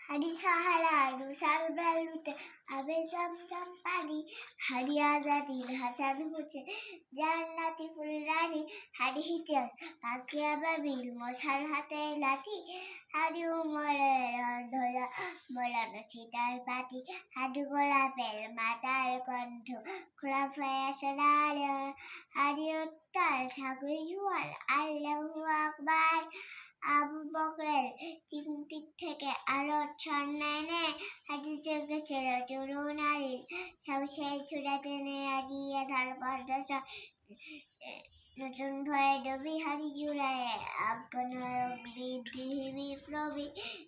হাড়ি সাহারা রুষাল বেলুতে আবে জমজম পানি হাড়ি আজাদির হাসান হোসেন জান্নাতি ফুলরানি হাড়ি হিতিয়াস পাকিয়া বাবিল মশার হাতে লাঠি হাড়ি উমরের অন্ধরা মোলানো ছিটার পাটি হাড়ি গোলাপের মাতার কণ্ঠ খোলাফায় আসলাল হাড়ি উত্তাল সাগর জুয়াল আল্লাহু আকবার আবু বকরের চিমটিক থেকে আলোর সন্ধানে হাজি জেগেছিল তরুণ নারীর সাহসের ছুড়া টেনে আগিয়ে ঢাল পর্দা নতুন ভয়ে ডবি হারি জুড়ায় আজ্ঞান বিপ্লবী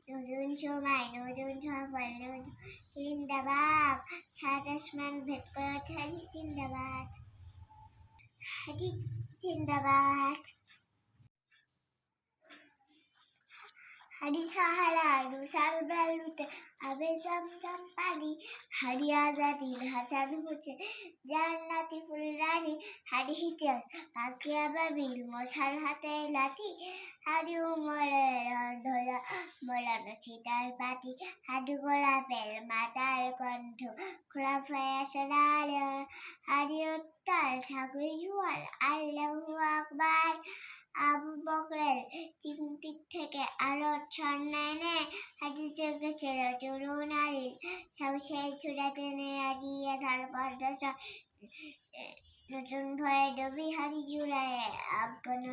নতুন সময় নতুন সফল নতুন জিন্দাবাদ সাত আসমান ভেদ করে ওঠে হাজি জিন্দাবাদ হাজি জিন্দাবাদ হাড়ি সাহারা রুষাল বেলুতে আবে জমজম পানি হাড়ি আজাদির হাসান হোসেন জান্নাতি ফুলরানি হাড়ি হিতিয়াস পাকিয়া বাবিল মশার হাতে লাঠি হাড়ি উমরের অন্ধরা মোলানো ছিটার পাটি হাড়ি গোলাপের মাতার কণ্ঠ খোলাফায় আসলাল হাড়ি উত্তাল সাগর জুয়াল আল্লাহু আকবার আবু বকরের চিমটিক থেকে আলোর সন্ধানে হাজি জেগেছিল তরুণ নারীর সাহসের ছুড়া টেনে আগিয়ে ঢাল পর্দা নতুন ভয়ে ডবি হারি জুড়ায় আজ্ঞান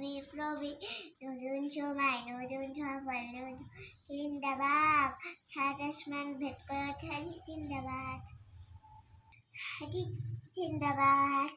বিপ্লবী নতুন সময় নতুন সফল নতুন জিন্দাবাদ সাত আসমান ভেদ করে ওঠে হাজি জিন্দাবাদ হাজি জিন্দাবাদ